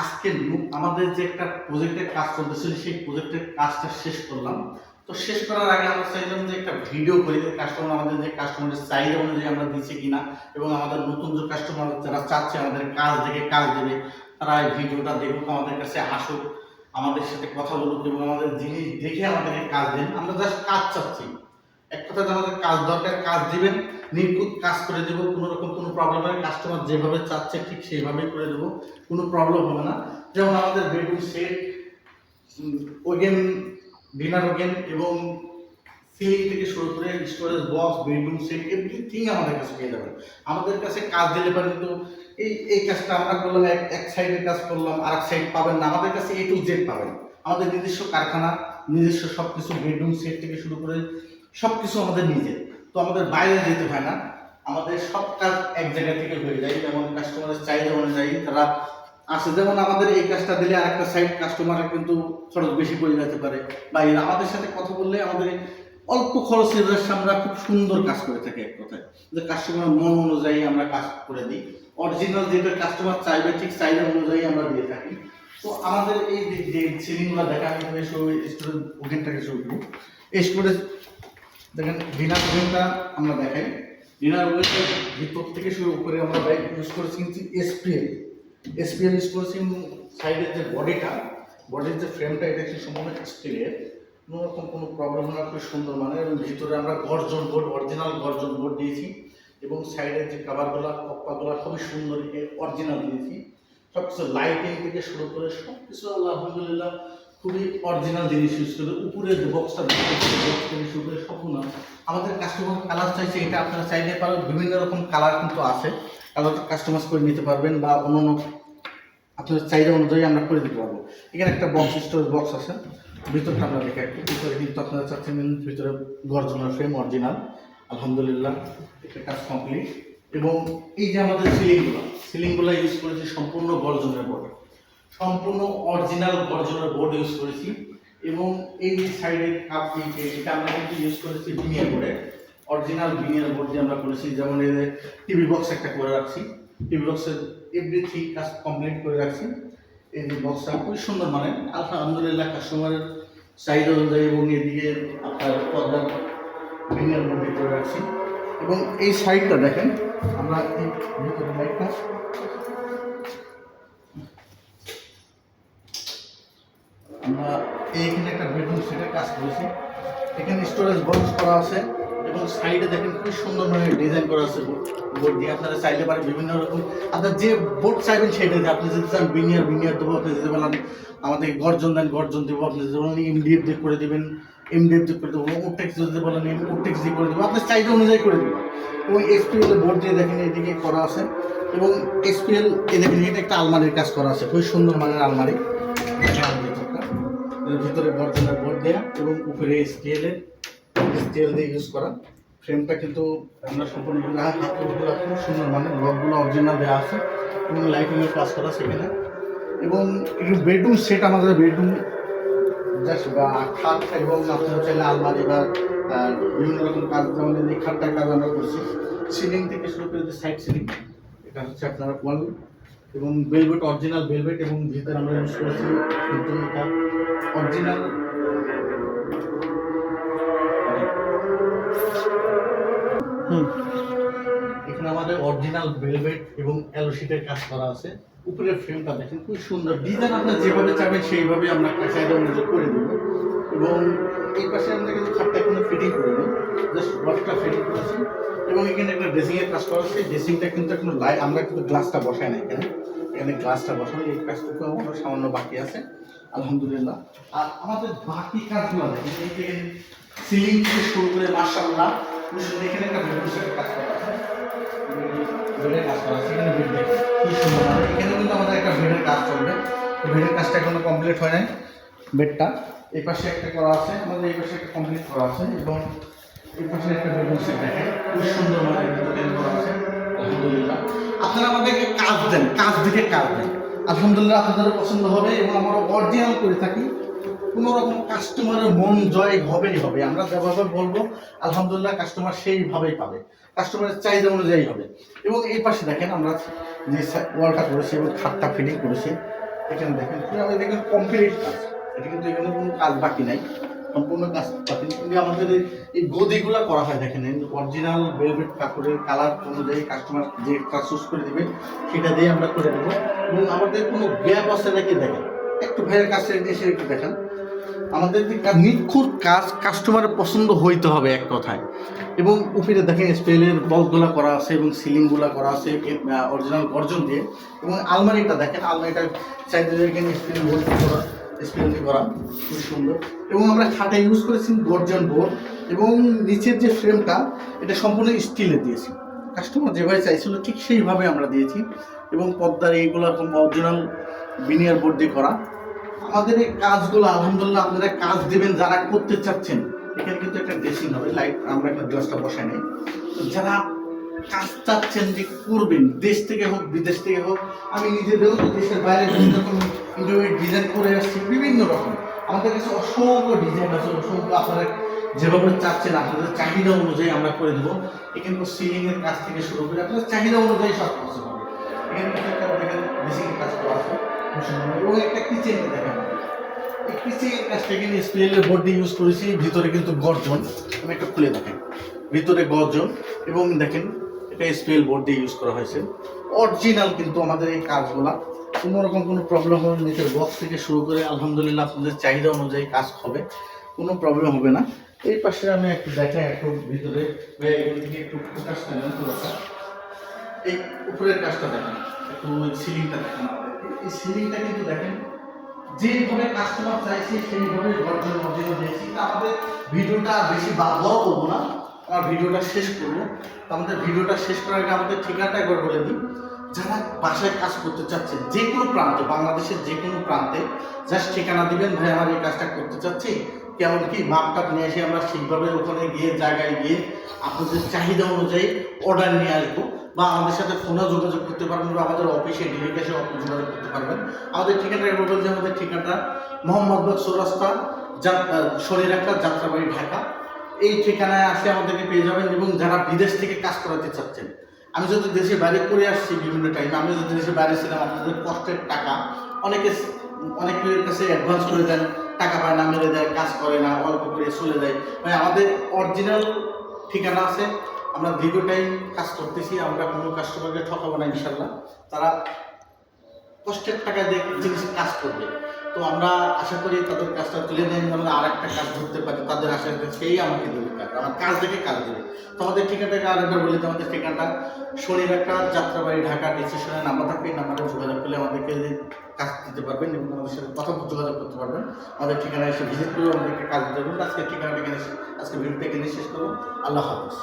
আজকে আমাদের যে একটা প্রজেক্টের কাজ চলতেছিল সেই প্রজেক্টের কাজটা শেষ করলাম। তো শেষ করার আগে আমরা চাইলাম যে একটা ভিডিও করি, কাস্টমার আমাদের যে কাস্টমারের চাহিদা অনুযায়ী আমরা দিচ্ছি কিনা, এবং আমাদের নতুন যে কাস্টমার যারা চাচ্ছে আমাদের কাজ দেখে কাজ দেবে, তারা এই ভিডিওটা দেখুক, আমাদের কাছে আসুক, আমাদের সাথে কথা বলুক এবং আমাদের জিনিস দেখে আমাদেরকে কাজ দেন। আমরা জাস্ট কাজ চাচ্ছি, এক কথাতে আমাদের কাজ দরকার, কাজ দিবেন, নিখুঁত কাজ করে দেবো, কোনো রকম কোনো প্রবলেম হয়, কাস্টমার যেভাবে চাচ্ছে ঠিক সেইভাবেই করে দেবো, কোনো প্রবলেম হবে না। যেমন আমাদের বেডরুম সেট, ওগেন, ডিনার ওগেন এবং সিলিং থেকে শুরু করে storage box, bedroom set, everything আমাদের কাছে পেয়ে যাবেন। আমাদের কাছে কাজ দিলে পারে কিন্তু এই কাজটা আমরা করলাম, এক সাইডের কাজ করলাম, আর এক সাইড পাবেন না, আমাদের কাছে A to Z পাবেন। আমাদের নিজস্ব কারখানা, নিজস্ব সব কিছু, বেডরুম সেট থেকে শুরু করে সব কিছু আমাদের নিজের। তো আমাদের বাইরে যেতে হয় না, আমাদের সব কাজ এক জায়গা থেকে হয়ে যায়। যেমন কাস্টমারের চাহিদা অনুযায়ী তারা আসে, যেমন আমাদের এই কাজটা দিলে আরেকটা সাইড কাস্টমারের কিন্তু খরচ বেশি পড়ে যেতে পারে, বা আমাদের সাথে কথা বললে আমাদের অল্প খরচের আমরা খুব সুন্দর কাজ করে থাকি। এক কথায় যে কাস্টমার মন অনুযায়ী আমরা কাজ করে দিই, অরিজিনাল যেটা কাস্টমার চাইবে ঠিক চাহিদা অনুযায়ী আমরা দিয়ে থাকি। তো আমাদের এই যে সিলিংগুলো দেখা, আমি এখানে স্টোরেজ ওভেনটাকে শুরু করি। এই স্টোরেজ দেখেন, ডিনার ওভেনটা আমরা দেখাই। ডিনার ওভেনটার ভিতর থেকে শুরু করে আমরা ইউজ করেছি কিন্তু এসপিএল ইউজ করেছি। সাইডের যে বডির যে ফ্রেমটা, এটা হচ্ছে সম্পূর্ণ স্টিলের, কোনো রকম কোনো প্রবলেম না, খুব সুন্দর মানে। এবং ভিতরে আমরা গর্জন বোর্ড, অরিজিনাল গর্জন বোর্ড দিয়েছি, এবং সাইডের যে কাভারগুলো, কপ্পাগুলো খুবই সুন্দর অরিজিনাল দিয়েছি। সব কিছু লাইটিং থেকে শুরু করে সব কিছু আলহামদুলিল্লাহ খুবই অরিজিনাল জিনিস ইউজ করে। উপরের যে বক্সটা বক্স থেকে শুরু করে সম্পূর্ণ আমাদের কাস্টমার কালার চাইছে, এটা আপনারা চাইতে পারেন, বিভিন্ন রকম কালার কিন্তু আছে, কালার কাস্টমাইজ করে নিতে পারবেন, বা অন্য আপনার চাহিদা অনুযায়ী আমরা করে দিতে পারবো। এখানে একটা বক্স, স্টোরেজ বক্স আছে, ভিতরটা আমরা দেখে একটু। ভিতরে কিন্তু আপনারা চাচ্ছেন ভিতরে গর্জনের ফ্রেম অরিজিনাল, আলহামদুলিল্লাহ একটা কাজ কমপ্লিট। এবং এই যে আমাদের সিলিংগুলো ইউজ করেছি সম্পূর্ণ গর্জনের বোর্ড, সম্পূর্ণ অরিজিনাল গর্জনের বোর্ড ইউজ করেছি। এবং এই যে সাইডের কাপ, এটা আমরা কিন্তু ইউজ করেছি ভিনিয়ার বোর্ডে, অরিজিনাল ভিনিয়ার বোর্ড দিয়ে আমরা করেছি। যেমন এই যে টিভি বক্স একটা করে রাখছি, টিভি বক্সের এভরিথিং কাজ কমপ্লিট করে রাখছি। এই যে বক্সটা খুবই সুন্দর মানে, আলহামদুলিল্লাহ কাস্টমারের চাহিদা অনুযায়ী। এবং এদিকে আপনার পর্দার ভিনিয়ার বোর্ড করে রাখছি। এবং এই সাইডটা দেখেন, আমরা এই ভিতরে লাইটটা, আমরা এইখানে একটা বেডরুম সেটের কাজ করেছি। এখানে স্টোরেজ বক্স করা আছে, এবং সাইডে দেখেন খুব সুন্দর মানে ডিজাইন করা আছে বোর্ড দিয়ে। আপনারা চাইলে পারেন বিভিন্ন রকম, আপনার যে বোর্ড চাইবেন সেটা দিয়ে। আপনি যদি চান বিনিয়ার দেবো, আপনি যদি বলেন আমাদের গর্জন দেন গর্জন দেবো, আপনি যদি বলেন এমডিএফ দিয়ে করে দেবেন এমডিএফ দিয়ে করে দেবো, ওটেক্স যদি বলেন ওটেক্স দিয়ে করে দেবো, আপনার চাহিদা অনুযায়ী করে দেবো। এবং এসপিএল বোর্ড দিয়ে দেখেন এদিকে করা আছে। এবং এসপিএল এ দেখেন এটা একটা আলমারির কাজ করা আছে, খুবই সুন্দর মানের আলমারি। ভিতরে গর্জনের বোর্ড দেওয়া এবং উপরে স্টিল দিয়ে ইউজ করা। ফ্রেমটা কিন্তু আমরা সম্পূর্ণ হাতগুলো খুব সুন্দর মানে, লকগুলো অরিজিনাল দেওয়া আছে, এবং লাইটিংয়ের কাজ করা সেখানে। এবং বেডরুম সেট, আমাদের বেডরুম জাস্ট বা খাট, এবং আপনারা চাইলে আলমারি বা বিভিন্ন রকম কাজ, যেমন এই খাটটার কাজ আমরা করছি। সিলিং থেকে শুরু করে যে সাইড সিলিং, এটা হচ্ছে আপনারা ওয়াল, এবং বেলভেট, অরিজিনাল বেলভেট, এবং ভিতরে আমরা ইউজ করেছি কিন্তু এটা অরিজিনাল এখানে আমাদের অরিজিনাল ভেলভেট এবং অ্যালোশিটের কাজ করা আছে। উপরের ফ্রেমটা দেখেন খুব সুন্দর ডিজাইন, আপনার যেভাবে চাইবেন সেইভাবে আমরা চাহিদা অনুযায়ী করে দেব। এবং এই পাশে আমরা কিন্তু খাটটা কোনো ফিটিং করে নিই, জাস্ট ওয়ালটা ফিটিং করেছি। এবং এখানে একটা ড্রেসিংয়ের কাজ করা আছে, ড্রেসিংটা কিন্তু এখনো আমরা কিন্তু গ্লাসটা বসাই না, এখানে গ্লাসটা বসানো, এই কাজটুকু আমার সামান্য বাকি আছে আলহামদুলিল্লাহ। আর আমাদের বাকি কাজগুলো দেখেন, এই যে সিলিং থেকে শুরু করে মাশাআল্লাহ এখানে একটা বেডরুম সেটের কাজ করা আছে, বেডের কাজ করা আছে। এখানে বেড দেখেন খুব সুন্দর, এখানে কিন্তু আমাদের একটা বেডের কাজ চলবে। বেডের কাজটা এখনো কমপ্লিট হয় নাই, বেডটা এই পাশে একটা করা আছে, আমাদের এই পাশে একটা কমপ্লিট করা আছে। এবং এই পাশে একটা বেডরুম সেট দেখেন খুব সুন্দর মানে ডিজাইন করা আছে আলহামদুলিল্লাহ। আপনারা আমাদেরকে কাজ দেন, কাজ দিকে কাজ দেন, আলহামদুলিল্লাহ আপনাদেরও পছন্দ হবে। এবং আমরা অরিজিনাল করে থাকি, কোনো রকম কাস্টমারের মন জয় হবেই হবে। আমরা যেভাবে বলবো আলহামদুলিল্লাহ কাস্টমার সেইভাবেই পাবে, কাস্টমারের চাহিদা অনুযায়ী হবে। এবং এই পাশে দেখেন আমরা যে ওয়ালটা করেছি এবং খাটটা ফিটিং করেছি, এখানে দেখেন আমাদের দেখেন কমপ্লিট কাজ, এটা কিন্তু এখানে কোনো কাজ বাকি নাই, সম্পূর্ণ কাজ বাকি নেই। কিন্তু আমাদের এই গদিগুলো করা হয় দেখেন অরিজিনাল ভেলভেট কাপড়ের কালার অনুযায়ী কাস্টমার যে কাজ চুজ করে দিবে সেটা দিয়ে আমরা করে দেবো। এবং আমাদের কোনো গ্যাপ আছে নাকি দেখেন, একটু ভাইয়ের কাছে এসে একটু দেখেন, আমাদের যে নিখুঁত কাজ কাস্টমারের পছন্দ হইতে হবে এক কথায়। এবং উপরে দেখেন স্পেলের বলগুলো করা আছে এবং সিলিংগুলো করা আছে অরিজিনাল গর্জন দিয়ে। এবং আলমারিটা দেখেন, আলমারিটা চাইতে এখানে স্পেল বোর্ড করা, স্পেল করা খুব সুন্দর। এবং আমরা খাটে ইউজ করেছি গর্জন বোর্ড, এবং নিচের যে ফ্রেমটা এটা সম্পূর্ণ স্টিলের দিয়েছি, কাস্টমার যেভাবে চাইছিল ঠিক সেইভাবে আমরা দিয়েছি। এবং পর্দার এইগুলো অরিজিনাল বিনিয়ার বোর্ড দিয়ে করা। আমাদের এই কাজগুলো আলহামদুলিল্লাহ আপনারা কাজ দেবেন যারা করতে চাচ্ছেন। এখানে কিন্তু একটা ড্রেসিং হবে, লাইট আমরা একটা গ্লাসটা বসাই নেই। যারা কাজ চাচ্ছেন যে করবেন, দেশ থেকে হোক বিদেশ থেকে হোক, আমি নিজেদেরও তো দেশের বাইরে বিভিন্ন রকম ইন্টারভিউ ডিজাইন করে আসছি বিভিন্ন রকম। আমাদের কাছে অসংখ্য ডিজাইন আছে, অসংখ্য আপনারা যেভাবে চাচ্ছেন আপনাদের চাহিদা অনুযায়ী আমরা করে দেবো। এখানে সিলিংয়ের কাজ থেকে শুরু করে আপনাদের চাহিদা অনুযায়ী সব কিছু হবে। এখানে একটা দেখেন ড্রেসিংয়ের কাজ করা আছে এবং একটা কিচেন দেখেন, এই কিচেনের কাজটা এখানে স্পেলের বোর্ড দিয়ে ইউজ করেছি। ভিতরে কিন্তু গর্জন, আমি একটা খুলে দেখেন, ভিতরে গর্জন এবং দেখেন এটা স্পেল বোর্ড দিয়ে ইউজ করা হয়েছে অরিজিনাল। কিন্তু আমাদের এই কাজগুলা কোনো রকম কোনো প্রবলেম হবে না, নিচের বক্স থেকে শুরু করে আলহামদুলিল্লাহ আপনাদের চাহিদা অনুযায়ী কাজ হবে, কোনো প্রবলেম হবে না। এই পাশে আমি একটু দেখাই, একটু ভিতরে এগুলো থেকে একটু ফোকাস করেন পুরোটা। এই উপরের কাজটা দেখেন, একটু সিলিংটা দেখেন, এই সিলিংটা কিন্তু দেখেন যেভাবে কাস্টমার চাইছে সেইভাবে গর্জন অরিজিনাল দিয়েছি। আমাদের ভিডিওটা বেশি বড় করবো না, আমার ভিডিওটা শেষ করবো। আমাদের ভিডিওটা শেষ করার আগে আমাদের ঠিকানাটা একবার বলে দিই। যারা বাসায় কাজ করতে চাচ্ছেন যে কোনো প্রান্তে, বাংলাদেশের যে কোনো প্রান্তে জাস্ট ঠিকানা দিবেন, ভাই আমার এই কাজটা করতে চাচ্ছি, কেমন কি মাপটাপ নিয়ে এসে আমরা ঠিকভাবে ওখানে গিয়ে জায়গায় গিয়ে আপনাদের চাহিদা অনুযায়ী অর্ডার নিয়ে আসবো। বা আমাদের সাথে ফোনে যোগাযোগ করতে পারবেন, বা আমাদের অফিসে ডিরেক্ট এসে যোগাযোগ করতে পারবেন। আমাদের ঠিকানাটা একবার বলছি, আমাদের ঠিকানাটা মোহাম্মদবাগ চৌরাস্তা, শরীরহাটা, যাত্রাবাড়ি, ঢাকা। এই ঠিকানায় আসলে আমাদেরকে পেয়ে যাবেন। এবং যারা বিদেশ থেকে কাজ করাতে চাচ্ছেন, আমি যদি দেশের বাইরে করে আসছি বিভিন্ন টাইমে, আমি যদি দেশের বাইরে ছিলাম, আপনাদের কষ্টের টাকা অনেকের কাছে অ্যাডভান্স করে দেন, টাকা পায় না, মেরে দেয়, কাজ করে না, অল্প করে চলে যায়। মানে আমাদের অরিজিনাল ঠিকানা আছে, আমরা দীর্ঘ টাইম কাজ করতেছি, আমরা কোনো কাস্টমারকে ঠকাবো না ইনশাল্লাহ। তারা কষ্টের টাকা দিয়ে জিনিস কাজ করবে, তো আমরা আশা করি তাদের কাজটা তুলে নেন, আমরা আর একটা কাজ ধরতে পারি, তাদের আশা সেই আমাকে দেবে কাজ, আমার কাজ দেখে কাজ দেবে। তো আমাদের ঠিকানাটাকে আরেকবার বলি, তো আমাদের ঠিকানাটা শরীরহাটা, যাত্রাবাড়ি, ঢাকা। ডিসক্রিপশনে নাম্বার থাকবে, এই নাম্বারে যোগাযোগ করলে আমাদেরকে কাজ দিতে পারবেন এবং আমাদের সাথে কথা যোগাযোগ করতে পারবেন। আমাদের ঠিকানায় এসে ভিজিট করে আমাদেরকে কাজ দিতে পারবেন। আজকে ঠিকানাটা এখানে, আজকে ভিডিওটা এখানে শেষ করবো। আল্লাহ হাফিজ।